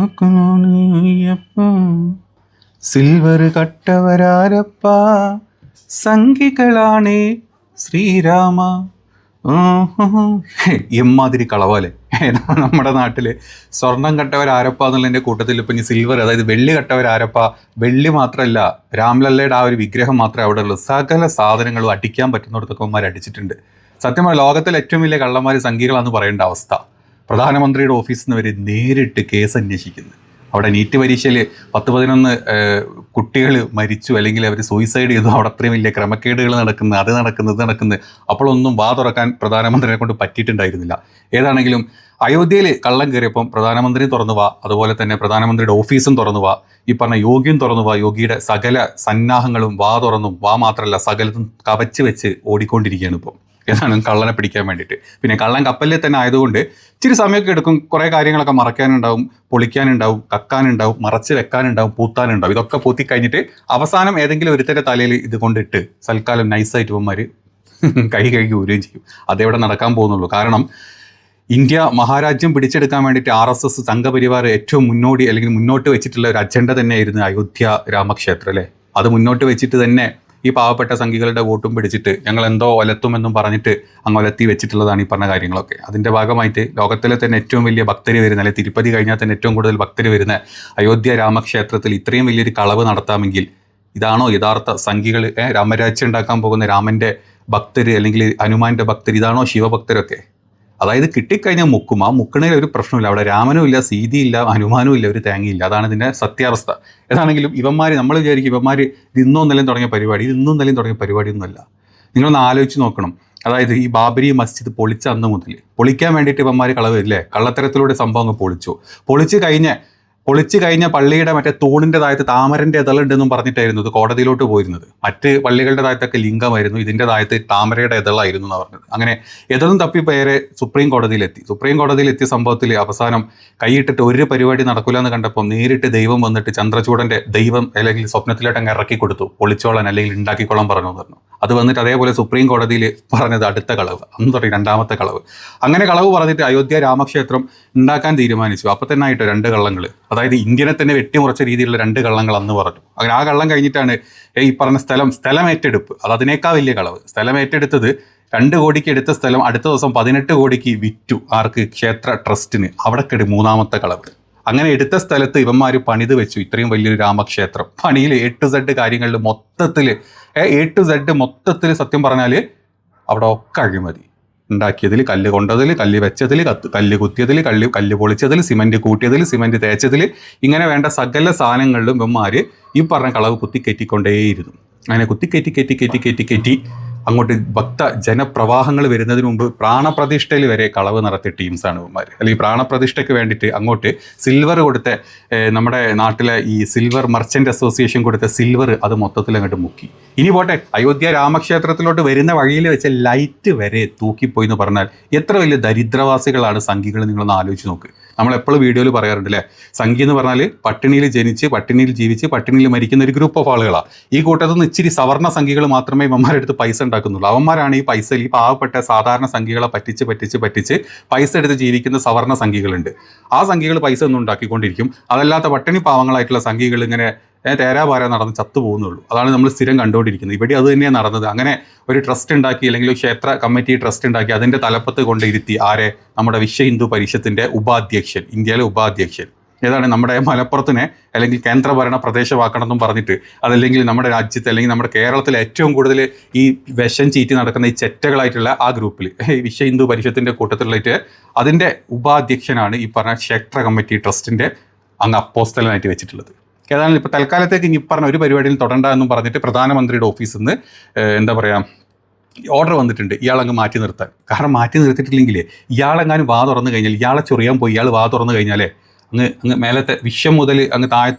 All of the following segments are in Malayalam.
കാക്കനാണയ്യപ്പ സിൽവർ കട്ടവരാരപ്പ സംഖികളാണേ ശ്രീരാമ. എമ്മാതിരി കളവല്ലേ നമ്മുടെ നാട്ടിൽ സ്വർണം കട്ടവരാരപ്പ എന്നുള്ളതിൻ്റെ കൂട്ടത്തിൽ ഇപ്പം ഇനി സിൽവർ, അതായത് വെള്ളി കട്ടവരാരപ്പ. വെള്ളി മാത്രമല്ല, രാംലല്ലയുടെ ആ ഒരു വിഗ്രഹം മാത്രമേ അവിടെ ഉള്ളൂ. സകല സാധനങ്ങളും അടിക്കാൻ പറ്റുന്നിടത്തൊക്കെ അവന്മാർ അടിച്ചിട്ടുണ്ട്. സത്യം പറഞ്ഞാൽ ലോകത്തിലെ ഏറ്റവും വലിയ കള്ളന്മാർ സംഖ്യകളാണെന്ന് പറയേണ്ട അവസ്ഥ. പ്രധാനമന്ത്രിയുടെ ഓഫീസിൽ നിന്ന് വരെ നേരിട്ട് കേസ് അന്വേഷിക്കുന്നു. അവിടെ നീറ്റ് പരീക്ഷയിൽ 10-11 കുട്ടികൾ മരിച്ചു, അല്ലെങ്കിൽ അവർ സൂയിസൈഡ് ചെയ്തു. അവിടെ അത്രയും വലിയ ക്രമക്കേടുകൾ നടക്കുന്നു, അത് നടക്കുന്നു. അപ്പോഴൊന്നും വാ തുറക്കാൻ പ്രധാനമന്ത്രിയെ കൊണ്ട് പറ്റിയിട്ടുണ്ടായിരുന്നില്ല. ഏതാണെങ്കിലും അയോധ്യയിൽ കള്ളം കയറിയപ്പം പ്രധാനമന്ത്രി തുറന്നു വാ, അതുപോലെ തന്നെ പ്രധാനമന്ത്രിയുടെ ഓഫീസും തുറന്നു വാ, ഈ പറഞ്ഞ യോഗിയും തുറന്നു വാ. യോഗിയുടെ സകല സന്നാഹങ്ങളും വാ തുറന്നും, വാ മാത്രമല്ല സകലത്തും കവച്ച് വെച്ച് ഓടിക്കൊണ്ടിരിക്കുകയാണ് ഇപ്പം. ഏതാണ് കള്ളനെ പിടിക്കാൻ വേണ്ടിയിട്ട്. പിന്നെ കള്ളൻ കപ്പലിൽ തന്നെ ആയതുകൊണ്ട് ഇച്ചിരി സമയമൊക്കെ എടുക്കും. കുറേ കാര്യങ്ങളൊക്കെ മറയ്ക്കാനുണ്ടാവും, പൊളിക്കാനുണ്ടാവും, കക്കാനുണ്ടാവും, മറച്ച് വെക്കാനുണ്ടാവും, പൂത്താനുണ്ടാവും. ഇതൊക്കെ പൂത്തി കഴിഞ്ഞിട്ട് അവസാനം ഏതെങ്കിലും ഒരുത്തരുടെ തലയിൽ ഇത് കൊണ്ടിട്ട് സൽക്കാലം നൈസായിട്ട് ഇവന്മാർ കൈ കഴുകി ഊരുകയും ചെയ്യും. അതേവിടെ നടക്കാൻ പോകുന്നുള്ളൂ. കാരണം ഇന്ത്യ മഹാരാജ്യം പിടിച്ചെടുക്കാൻ വേണ്ടിയിട്ട് RSS സംഘപരിവാർ ഏറ്റവും മുന്നോട്ട് വെച്ചിട്ടുള്ള ഒരു അജണ്ട തന്നെയായിരുന്നു അയോധ്യ രാമക്ഷേത്രം അല്ലേ. അത് മുന്നോട്ട് വെച്ചിട്ട് തന്നെ ഈ പാവപ്പെട്ട സംഘികളുടെ വോട്ടും പിടിച്ചിട്ട് ഞങ്ങൾ എന്തോ ഒലത്തുമെന്നും പറഞ്ഞിട്ട് അങ്ങ് ഒലത്തി വെച്ചിട്ടുള്ളതാണ് ഈ പറഞ്ഞ കാര്യങ്ങളൊക്കെ. അതിൻ്റെ ഭാഗമായിട്ട് ലോകത്തിലെ തന്നെ ഏറ്റവും വലിയ ഭക്തർ വരുന്ന, അല്ലെങ്കിൽ തിരുപ്പതി കഴിഞ്ഞാൽ തന്നെ ഏറ്റവും കൂടുതൽ ഭക്തർ വരുന്ന അയോധ്യ രാമക്ഷേത്രത്തിൽ ഇത്രയും വലിയൊരു കളവ് നടത്താമെങ്കിൽ ഇതാണോ യഥാർത്ഥ സംഘികൾ? രാമരാജ്യം ഉണ്ടാക്കാൻ പോകുന്ന രാമൻ്റെ ഭക്തർ, അല്ലെങ്കിൽ ഹനുമാൻ്റെ ഭക്തർ, ഇതാണോ ശിവഭക്തരൊക്കെ? അതായത് കിട്ടിക്കഴിഞ്ഞാൽ മുക്കും. ആ മുക്കണയിൽ ഒരു പ്രശ്നമില്ല. അവിടെ രാമനും ഇല്ല, സീതയില്ല, ഹനുമാനും ഇല്ല, ഒരു തേങ്ങയില്ല. അതാണ് ഇതിൻ്റെ സത്യാവസ്ഥ. ഏതാണെങ്കിലും ഇവന്മാർ, നമ്മൾ വിചാരിക്കും ഇവന്മാർ ഇന്നും നിലയും തുടങ്ങിയ പരിപാടി, ഇന്നും നിലയും തുടങ്ങിയ പരിപാടിയൊന്നുമല്ല. നിങ്ങളൊന്ന് ആലോചിച്ച് നോക്കണം. അതായത് ഈ ബാബരി മസ്ജിദ് പൊളിച്ച അന്ന് മുതൽ പൊളിക്കാൻ വേണ്ടിയിട്ട് ഇവന്മാർ കളവ് ഇല്ലേ, കള്ളത്തരത്തിലൂടെ സംഭവം അങ്ങ് പൊളിച്ച് കഴിഞ്ഞ പള്ളിയുടെ മറ്റേ തൂണിൻ്റെ താഴത്ത് താമരൻ്റെ ഇതളുണ്ടെന്നും പറഞ്ഞിട്ടായിരുന്നു ഇത് കോടതിയിലോട്ട് പോയിരുന്നത്. മറ്റ് പള്ളികളുടെ താഴത്തൊക്കെ ലിംഗമായിരുന്നു, ഇതിൻ്റെ താഴത്ത് താമരയുടെ ഇതളായിരുന്നു എന്ന് പറഞ്ഞത്. അങ്ങനെ ഇതളും തപ്പി പേരെ സുപ്രീം കോടതിയിലെത്തിയ സംഭവത്തിൽ അവസാനം കൈയിട്ടിട്ട് ഒരു പരിപാടി നടക്കില്ല എന്ന് കണ്ടപ്പോൾ നേരിട്ട് ദൈവം വന്നിട്ട് ചന്ദ്രചൂഡൻ്റെ ദൈവം അല്ലെങ്കിൽ സ്വപ്നത്തിലോട്ട് അങ്ങ് ഇറക്കി കൊടുത്തു. പൊളിച്ചോളാൻ അല്ലെങ്കിൽ ഉണ്ടാക്കിക്കോളാൻ പറഞ്ഞു. അത് വന്നിട്ട് അതേപോലെ സുപ്രീം കോടതിയിൽ പറഞ്ഞത് അടുത്ത കളവ്, അന്ന് തുടങ്ങി 2ാമത്തെ കളവ്. അങ്ങനെ കളവ് പറഞ്ഞിട്ട് അയോധ്യ രാമക്ഷേത്രം ഉണ്ടാക്കാൻ തീരുമാനിച്ചു. അപ്പം തന്നെ ആയിട്ട് 2 കള്ളങ്ങൾ, അതായത് ഇന്ത്യനെ തന്നെ വെട്ടിമുറച്ച രീതിയിലുള്ള 2 കള്ളങ്ങൾ അന്ന് പറഞ്ഞു. അങ്ങനെ ആ കള്ളം കഴിഞ്ഞിട്ടാണ് ഈ പറഞ്ഞ സ്ഥലം ഏറ്റെടുപ്പ്. അത് അതിനേക്കാൾ വലിയ കളവ്. സ്ഥലം ഏറ്റെടുത്തത് 2 കോടിക്ക് എടുത്ത സ്ഥലം അടുത്ത ദിവസം 18 കോടിക്ക് വിറ്റു. ആർക്ക്? ക്ഷേത്ര ട്രസ്റ്റിന്. അവിടെ കെടി 3ാമത്തെ കളവ്. അങ്ങനെ എടുത്ത സ്ഥലത്ത് ഇവന്മാർ പണിത് വെച്ചു ഇത്രയും വലിയൊരു രാമക്ഷേത്രം. പണിയിൽ A to Z കാര്യങ്ങളിൽ മൊത്തത്തിൽ സത്യം പറഞ്ഞാൽ അവിടെ ഒക്കെ അഴിമതി. ഉണ്ടാക്കിയതിൽ, കല്ല് കൊണ്ടതിൽ, കല്ല് വെച്ചതിൽ, കല്ല് കുത്തിയതിൽ, കല്ല് പൊളിച്ചതിൽ, സിമൻറ്റ് കൂട്ടിയതിൽ, സിമൻറ്റ് തേച്ചതിൽ, ഇങ്ങനെ വേണ്ട സകല സാധനങ്ങളിലും ഇവന്മാർ ഈ പറഞ്ഞ കളവ് കുത്തിക്കയറ്റിക്കൊണ്ടേയിരുന്നു. അങ്ങനെ കുത്തിക്കയറ്റി അങ്ങോട്ട് ജനപ്രവാഹങ്ങൾ വരുന്നതിന് മുമ്പ് പ്രാണപ്രതിഷ്ഠയിൽ വരെ കളവ് നടത്തിയ ടീംസാണ് ഇവന്മാർ. അല്ലെങ്കിൽ പ്രാണപ്രതിഷ്ഠയ്ക്ക് വേണ്ടിയിട്ട് അങ്ങോട്ട് സിൽവർ കൊടുത്ത, നമ്മുടെ നാട്ടിലെ ഈ സിൽവർ മർച്ചൻ്റ് അസോസിയേഷൻ കൊടുത്ത സിൽവർ അത് മൊത്തത്തിൽ അങ്ങോട്ട് മുക്കി. ഇനി പോട്ടെ, അയോധ്യ രാമക്ഷേത്രത്തിലോട്ട് വരുന്ന വഴിയിൽ വെച്ച ലൈറ്റ് വരെ തൂക്കിപ്പോയി എന്ന് പറഞ്ഞാൽ എത്ര വലിയ ദരിദ്രവാസികളാണ് സംഘികൾ, നിങ്ങളൊന്ന് ആലോചിച്ച് നോക്ക്. നമ്മളെപ്പോഴും വീഡിയോയിൽ പറയാറുണ്ട് അല്ലേ, സംഘി എന്ന് പറഞ്ഞാൽ പട്ടിണിയിൽ ജനിച്ച് പട്ടിണിയിൽ ജീവിച്ച് പട്ടിണിയിൽ മരിക്കുന്ന ഒരു ഗ്രൂപ്പ് ഓഫ് ആളുകളാണ്. ഈ കൂട്ടത്തിൽ നിന്ന് ഇച്ചിരി സവർണ്ണ സംഘികൾ മാത്രമേ ഇവന്മാരുടെ അടുത്ത് പൈസ ഉണ്ടാക്കുന്നുള്ളൂ. അവന്മാരാണ് ഈ പൈസ, ഈ പാവപ്പെട്ട സാധാരണ സംഘികളെ പറ്റിച്ച് പൈസ എടുത്ത് ജീവിക്കുന്ന സവർണ്ണ സംഘികളുണ്ട്. ആ സംഘികൾ പൈസ ഒന്നും ഉണ്ടാക്കിക്കൊണ്ടിരിക്കും. അതല്ലാത്ത പട്ടിണി പാവങ്ങളായിട്ടുള്ള സംഘികൾ ഇങ്ങനെ തേരാപാര നടന്ന് ചത്തുപോകുന്നുള്ളൂ. അതാണ് നമ്മൾ സ്ഥിരം കണ്ടുകൊണ്ടിരിക്കുന്നത്. ഇവിടെ അത് തന്നെയാണ് നടന്നത്. അങ്ങനെ ഒരു ട്രസ്റ്റ് ഉണ്ടാക്കി, അല്ലെങ്കിൽ ക്ഷേത്ര കമ്മിറ്റി ട്രസ്റ്റ് ഉണ്ടാക്കി അതിൻ്റെ തലപ്പത്ത് കൊണ്ടിരുത്തി ആരെ? നമ്മുടെ വിശ്വ ഹിന്ദു പരിഷത്തിൻ്റെ ഉപാധ്യക്ഷൻ, ഇന്ത്യയിലെ ഉപാധ്യക്ഷൻ. ഏതാണ്? നമ്മുടെ മലപ്പുറത്തിനെ അല്ലെങ്കിൽ കേന്ദ്രഭരണ പ്രദേശമാക്കണം എന്നും പറഞ്ഞിട്ട്, അതല്ലെങ്കിൽ നമ്മുടെ രാജ്യത്ത് അല്ലെങ്കിൽ നമ്മുടെ കേരളത്തിൽ ഏറ്റവും കൂടുതൽ ഈ വിഷം ചീറ്റി നടക്കുന്ന ഈ ചെറ്റകളായിട്ടുള്ള ആ ഗ്രൂപ്പിൽ വിശ്വ ഹിന്ദു പരിഷത്തിൻ്റെ കൂട്ടത്തിലായിട്ട് അതിൻ്റെ ഉപാധ്യക്ഷനാണ് ഈ പറഞ്ഞ ക്ഷേത്ര കമ്മിറ്റി ട്രസ്റ്റിൻ്റെ അങ്ങ് അപ്പോസ്തലനായിട്ട് വെച്ചിട്ടുള്ളത്. ഏതായാലും ഇപ്പോൾ തൽക്കാലത്തേക്ക് ഈ പറഞ്ഞ ഒരു പരിപാടിയിൽ തുടണ്ട എന്നും പറഞ്ഞിട്ട് പ്രധാനമന്ത്രിയുടെ ഓഫീസിൽ നിന്ന് എന്താ പറയുക ഓർഡർ വന്നിട്ടുണ്ട് ഇയാളങ്ങ് മാറ്റി നിർത്താൻ. കാരണം മാറ്റി നിർത്തിയിട്ടില്ലെങ്കിൽ ഇയാളെങ്ങാനും വാ തുറന്നു കഴിഞ്ഞാൽ, ഇയാളെ ചൊറിയാൻ പോയി ഇയാൾ വാ തുറന്നു കഴിഞ്ഞാലേ അങ്ങ് മേലത്തെ വിശ്വം മുതൽ അങ്ങ്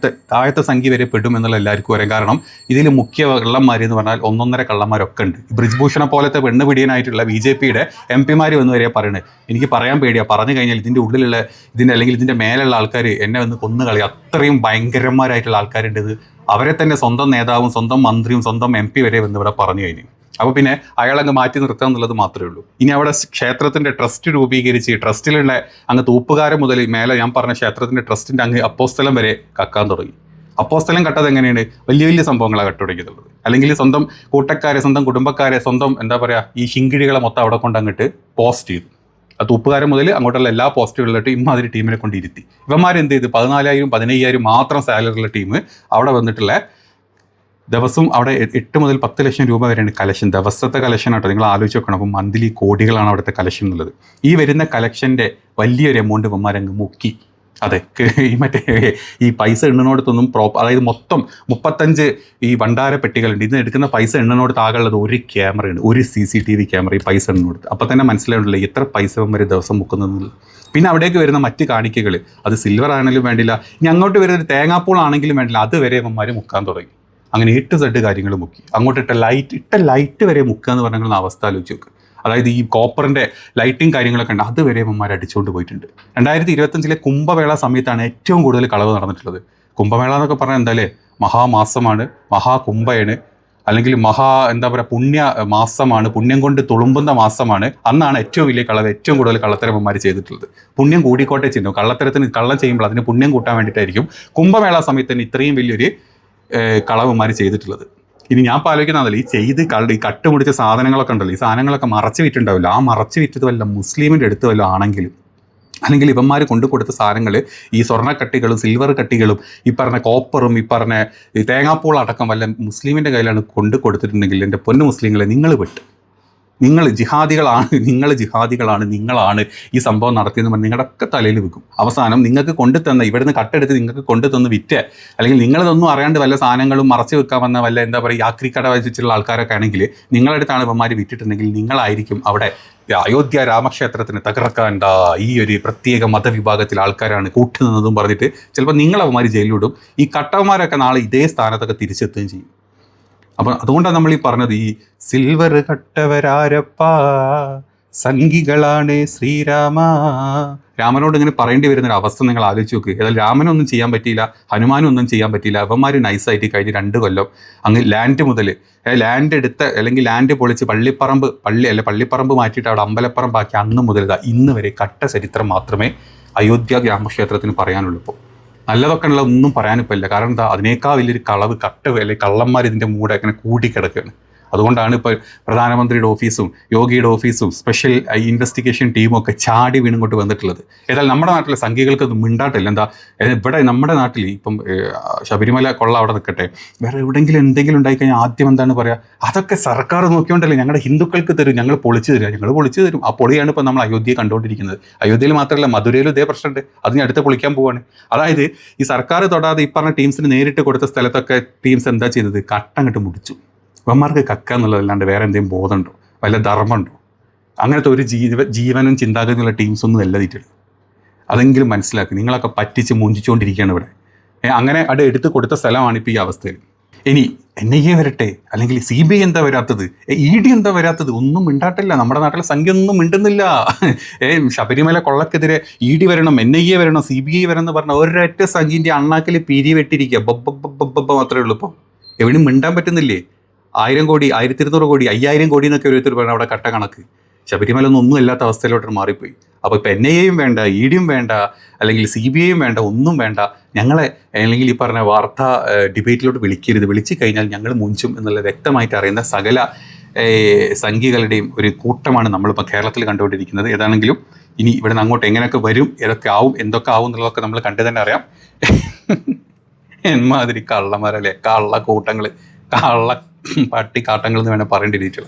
താഴത്തെ സംഖ്യ വരെ പെടും എന്നുള്ള എല്ലാവർക്കും അറിയാം. കാരണം ഇതിൽ മുഖ്യ കള്ളന്മാർ എന്ന് പറഞ്ഞാൽ 1-1.5 കള്ളന്മാരൊക്കെ ഉണ്ട്. ബ്രിജ്ഭൂഷണ പോലത്തെ പെണ്ണുപിടിയനായിട്ടുള്ള BJPയുടെ MP വന്ന് വരെ പറയുന്നത്, എനിക്ക് പറയാൻ പേടിയാണ്, പറഞ്ഞു കഴിഞ്ഞാൽ ഇതിൻ്റെ ഉള്ളിലുള്ള അല്ലെങ്കിൽ ഇതിൻ്റെ മേലുള്ള ആൾക്കാർ എന്നെ വന്ന് കൊന്നുകളി, അത്രയും ഭയങ്കരന്മാരായിട്ടുള്ള ആൾക്കാരുണ്ട്. ഇത് അവരെ തന്നെ സ്വന്തം നേതാവും സ്വന്തം മന്ത്രിയും സ്വന്തം MP വരെ വന്ന് ഇവിടെ പറഞ്ഞു കഴിഞ്ഞു. അപ്പോൾ പിന്നെ അയാളങ്ങ് മാറ്റി നിർത്തുക എന്നുള്ളത് മാത്രമേ ഉള്ളൂ. ഇനി അവിടെ ക്ഷേത്രത്തിൻ്റെ ട്രസ്റ്റ് രൂപീകരിച്ച് ട്രസ്റ്റിലുള്ള അങ്ങ് തൂപ്പുകാരൻ മുതൽ മേലെ ഞാൻ പറഞ്ഞ ക്ഷേത്രത്തിൻ്റെ ട്രസ്റ്റിൻ്റെ അങ്ങ് അപ്പോസ്തലം വരെ കക്കാൻ തുടങ്ങി. അപ്പോസ്തലം കട്ടത് എങ്ങനെയാണ്? വലിയ വലിയ സംഭവങ്ങളാണ് കട്ടുപിടിക്കുന്നുള്ളത്. അല്ലെങ്കിൽ സ്വന്തം കൂട്ടക്കാരെ, സ്വന്തം കുടുംബക്കാരെ, സ്വന്തം എന്താ പറയുക, ഈ ശിങ്കിടികളെ മൊത്തം അവിടെ കൊണ്ട് അങ്ങോട്ട് പോസ്റ്റ് ചെയ്തു. ആ തൂപ്പുകാരൻ മുതൽ അങ്ങോട്ടുള്ള എല്ലാ പോസ്റ്റുകളിലോട്ട് ഇമ്മാതിരി ടീമിനെ കൊണ്ടിരുത്തി. ഇവന്മാരെന്ത് ചെയ്ത് 14,000 15,000 മാത്രം സാലറിയുള്ള ടീം അവിടെ വന്നിട്ടുള്ള ദിവസവും അവിടെ 8 മുതൽ 10 ലക്ഷം രൂപ വരെയാണ് കലക്ഷൻ. ദിവസത്തെ കലക്ഷൻ ആട്ടോ, നിങ്ങൾ ആലോചിച്ച് നോക്കണം. അപ്പം മന്ത്ലി കോടികളാണ് അവിടുത്തെ കലക്ഷൻ എന്നുള്ളത്. ഈ വരുന്ന കലക്ഷൻ്റെ വലിയൊരു എമൗണ്ട് ഇവന്മാരങ്ങ് മുക്കി. അതെ, ഈ മറ്റേ ഈ പൈസ എണ്ണുന്നോടത്തൊന്നും അതായത് മൊത്തം 35 ഈ ഭണ്ഡാര പെട്ടികളുണ്ട്. ഇതിന് എടുക്കുന്ന പൈസ എണ്ണുന്നോടത്ത് ആകെയുള്ളത് ഒരു ക്യാമറയാണ്, ഒരു CCTV ക്യാമറ ഈ പൈസ എണ്ണുന്നോടത്ത്. അപ്പം തന്നെ മനസ്സിലാവുന്നില്ല എത്ര പൈസ വരെ ദിവസം മുക്കുന്നത്. പിന്നെ അവിടേക്ക് വരുന്ന മറ്റ് കാണിക്കകൾ, അത് സിൽവർ ആണെങ്കിലും വേണ്ടില്ല, ഇനി അങ്ങോട്ട് വരുന്ന ഒരു തേങ്ങാപ്പൂൾ ആണെങ്കിലും വേണ്ടില്ല, അതുവരെ ഇവന്മാർ മുക്കാൻ തുടങ്ങി. അങ്ങനെ 8 സെഡ് കാര്യങ്ങൾ മുക്കി. അങ്ങോട്ട് ഇട്ട ലൈറ്റ് വരെ മുക്കുക എന്ന് പറഞ്ഞാൽ അവസ്ഥ ആലോചിച്ച് നോക്ക്. അതായത് ഈ കോപ്പറിൻ്റെ ലൈറ്റിങ് കാര്യങ്ങളൊക്കെ ഉണ്ട്, അതുവരെ ഇവന്മാർ അടിച്ചുകൊണ്ട് പോയിട്ടുണ്ട്. 2025 കുംഭമേള സമയത്താണ് ഏറ്റവും കൂടുതൽ കളവ് നടന്നിട്ടുള്ളത്. കുംഭമേള എന്നൊക്കെ പറഞ്ഞാൽ എന്തായാലേ മഹാമാസമാണ്, മഹാകുംഭയാണ്, അല്ലെങ്കിൽ എന്താ പറയുക, പുണ്യ മാസമാണ്, പുണ്യം കൊണ്ട് തുളുമ്പുന്ന മാസമാണ്. അന്നാണ് ഏറ്റവും വലിയ കളവ്, ഏറ്റവും കൂടുതൽ കള്ളത്തരവന്മാർ ചെയ്തിട്ടുള്ളത്. പുണ്യം കൂടിക്കോട്ടെ ചിഹ്നം, കള്ളം ചെയ്യുമ്പോൾ അതിന് പുണ്യം കൂട്ടാൻ വേണ്ടിയിട്ടായിരിക്കും കുംഭമേള സമയത്ത് തന്നെ ഇത്രയും വലിയൊരു കളവന്മാർ ചെയ്തിട്ടുള്ളത്. ഇനി ഞാൻ ആലോചിക്കുന്നതല്ല, ഈ കട്ടുമുടിച്ച സാധനങ്ങളൊക്കെ ഉണ്ടല്ലോ, ഈ സാധനങ്ങളൊക്കെ മറച്ച് വിറ്റുണ്ടാവില്ല. ആ മറച്ച് വിറ്റത് വല്ല മുസ്ലിമിൻ്റെ അടുത്ത് വല്ല ആണെങ്കിലും, അല്ലെങ്കിൽ ഇവന്മാർ കൊണ്ടു കൊടുത്ത സാധനങ്ങൾ ഈ സ്വർണ്ണക്കട്ടികളും സിൽവർ കട്ടികളും ഈ പറഞ്ഞ കോപ്പറും ഈ പറഞ്ഞ തേങ്ങാപ്പൂൾ അടക്കം വല്ല മുസ്ലിമിൻ്റെ കയ്യിലാണ് കൊണ്ടു കൊടുത്തിട്ടുണ്ടെങ്കിൽ എൻ്റെ പൊന്നു മുസ്ലിങ്ങളെ നിങ്ങൾ വിട്ട്, നിങ്ങൾ ജിഹാദികളാണ്, നിങ്ങളാണ് ഈ സംഭവം നടത്തിയെന്ന് പറഞ്ഞ് നിങ്ങളുടെയൊക്കെ തലയിൽ വെക്കും. അവസാനം നിങ്ങൾക്ക് കൊണ്ടുതന്ന, ഇവിടുന്ന് കട്ടെടുത്ത് നിങ്ങൾക്ക് കൊണ്ടുതന്ന് വിറ്റ്, അല്ലെങ്കിൽ നിങ്ങളിതൊന്നും അറിയാണ്ട് വല്ല സാധനങ്ങളും മറച്ചു വെക്കാൻ വന്ന വല്ല എന്താ പറയുക യാത്രിക്കട വെച്ചിട്ടുള്ള ആൾക്കാരൊക്കെ ആണെങ്കിൽ നിങ്ങളടുത്താണ് ഇവന്മാർ വിറ്റിട്ടുണ്ടെങ്കിൽ നിങ്ങളായിരിക്കും അവിടെ അയോധ്യ രാമക്ഷേത്രത്തിന് തകർക്കാണ്ട ഈ ഒരു പ്രത്യേക മതവിഭാഗത്തിലെ ആൾക്കാരാണ് കൂട്ടുനിന്നതും പറഞ്ഞിട്ട് ചിലപ്പോൾ നിങ്ങളവന്മാർ ജയിലിലിടും. ഈ കട്ടവന്മാരൊക്കെ നാളെ ഇതേ സ്ഥാനത്തൊക്കെ തിരിച്ചെത്തുകയും ചെയ്യും. അപ്പം അതുകൊണ്ടാണ് നമ്മൾ ഈ പറഞ്ഞത്, ഈ സിൽവർ കട്ടവരാരപ്പാ സംഘികളാണ് ശ്രീരാമ. രാമനോട് ഇങ്ങനെ പറയേണ്ടി വരുന്നൊരു അവസ്ഥ നിങ്ങൾ ആലോചിച്ച് നോക്ക്. ഏതായാലും രാമനൊന്നും ചെയ്യാൻ പറ്റിയില്ല, ഹനുമാനും ഒന്നും ചെയ്യാൻ പറ്റിയില്ല. അവന്മാർ നൈസായിട്ട് കഴിഞ്ഞ് 2 കൊല്ലം അങ്ങ് ലാൻഡ് എടുത്ത് അല്ലെങ്കിൽ ലാൻഡ് പൊളിച്ച് പള്ളിപ്പറമ്പ് മാറ്റിയിട്ട് അവിടെ അമ്പലപ്പറമ്പാക്കി അന്ന് മുതൽ ഇന്ന് വരെ കട്ട ചരിത്രം മാത്രമേ അയോധ്യ രാമക്ഷേത്രത്തിന് പറയാനുള്ളൂ. ഇപ്പോൾ നല്ലതൊക്കെ ഉള്ള ഒന്നും പറയാനിപ്പില്ല. കാരണം എന്താ, അതിനേക്കാൾ വലിയൊരു കളവ് അല്ലെങ്കിൽ കള്ളന്മാർ ഇതിൻ്റെ മൂടെ അങ്ങനെ കൂടിക്കിടക്കുകയാണ്. അതുകൊണ്ടാണ് ഇപ്പോൾ പ്രധാനമന്ത്രിയുടെ ഓഫീസും യോഗിയുടെ ഓഫീസും സ്പെഷ്യൽ ഇൻവെസ്റ്റിഗേഷൻ ടീമും ഒക്കെ ചാടി വീണിങ്ങോട്ട് വന്നിട്ടുള്ളത്. ഏതായാലും നമ്മുടെ നാട്ടിലെ സംഖ്യകൾക്ക് അത് മിണ്ടാട്ടില്ല. എന്താ, ഇവിടെ നമ്മുടെ നാട്ടിൽ ഇപ്പം ശബരിമല കൊള്ള അവിടെ നിൽക്കട്ടെ, വേറെ എവിടെയെങ്കിലും എന്തെങ്കിലും ഉണ്ടായിക്കഴിഞ്ഞാൽ ആദ്യം എന്താണ് പറയുക, അതൊക്കെ സർക്കാർ നോക്കിയോണ്ടല്ലേ ഞങ്ങളുടെ ഹിന്ദുക്കൾക്ക് തരും, ഞങ്ങൾ പൊളിച്ചു തരും. ആ പൊളിയാണ് ഇപ്പോൾ നമ്മൾ അയോധ്യയെ കണ്ടുകൊണ്ടിരിക്കുന്നത്. അയോധ്യയിൽ മാത്രമല്ല, മധുരയിലും ഇതേ പ്രശ്നമുണ്ട്. അതിന് അടുത്ത് പൊളിക്കാൻ പോവാണ്. അതായത് ഈ സർക്കാർ തൊടാതെ ഈ പറഞ്ഞ ടീംസിന് നേരിട്ട് കൊടുത്ത സ്ഥലത്തൊക്കെ ടീംസ് എന്താ ചെയ്തത്, കട്ടങ്ങട്ട് മുടിച്ചു. ഇവന്മാർക്ക് കക്ക എന്നുള്ളതല്ലാണ്ട് വേറെ എന്തെങ്കിലും ബോധമുണ്ടോ, വല്ല ധർമ്മമുണ്ടോ? അങ്ങനത്തെ ഒരു ജീവനും ചിന്താഗതിയുള്ള ടീംസൊന്നും അല്ല ഇതിട്ടുള്ളത്. അതെങ്കിലും മനസ്സിലാക്കി. നിങ്ങളൊക്കെ പറ്റിച്ച് മൂഞ്ചിച്ചുകൊണ്ടിരിക്കുകയാണ് ഇവിടെ. അങ്ങനെ അവിടെ എടുത്ത് കൊടുത്ത സ്ഥലമാണ് ഇപ്പോൾ ഈ അവസ്ഥയിൽ. ഇനി NIA വരട്ടെ, അല്ലെങ്കിൽ CBI എന്താ വരാത്തത്, ED എന്താ വരാത്തത്, ഒന്നും മിണ്ടാട്ടില്ല. നമ്മുടെ നാട്ടിലെ സംഖ്യ ഒന്നും മിണ്ടുന്നില്ല. ശബരിമല കൊള്ളക്കെതിരെ ED വരണം, NIA വരണം, CBI വരണം എന്ന് പറഞ്ഞാൽ ഒരൊറ്റ സംഖ്യൻ്റെ അണ്ണാക്കിൽ പിരി വെട്ടിരിക്കുക. ബബ്ബ മാത്രമേ ഉള്ളൂ. ഇപ്പോൾ എവിടെയും മിണ്ടാൻ പറ്റുന്നില്ലേ? 1000 കോടി, 1200 കോടി, 5000 കോടി എന്നൊക്കെ ഓരോരുത്തർ പറഞ്ഞാൽ അവിടെ കട്ട കണക്ക്. ശബരിമല ഒന്നും ഇല്ലാത്ത അവസ്ഥയിലോട്ട് മാറിപ്പോയി. അപ്പോൾ ഇപ്പോൾ NIAയും വേണ്ട, EDയും വേണ്ട, അല്ലെങ്കിൽ CBIയും വേണ്ട, ഒന്നും വേണ്ട. ഞങ്ങളെ അല്ലെങ്കിൽ ഈ പറഞ്ഞ വാർത്താ ഡിബേറ്റിലോട്ട് വിളിക്കരുത്. വിളിച്ചു കഴിഞ്ഞാൽ ഞങ്ങൾ മുഞ്ചും എന്നുള്ള വ്യക്തമായിട്ട് അറിയുന്ന സകല സംഖ്യകളുടെയും ഒരു കൂട്ടമാണ് നമ്മളിപ്പോൾ കേരളത്തിൽ കണ്ടുകൊണ്ടിരിക്കുന്നത്. ഏതാണെങ്കിലും ഇനി ഇവിടെ നിന്ന് അങ്ങോട്ട് എങ്ങനെയൊക്കെ വരും, ഏതൊക്കെ ആവും, എന്തൊക്കെ ആവും എന്നുള്ളതൊക്കെ നമ്മൾ കണ്ടു തന്നെ അറിയാം. എന്മാതിരി കള്ളന്മാരല്ലേ, കള്ള കൂട്ടങ്ങൾ, കള്ള പട്ടിക്കാട്ടങ്ങൾ എന്ന് വേണം പറയേണ്ടി രീതിയിൽ.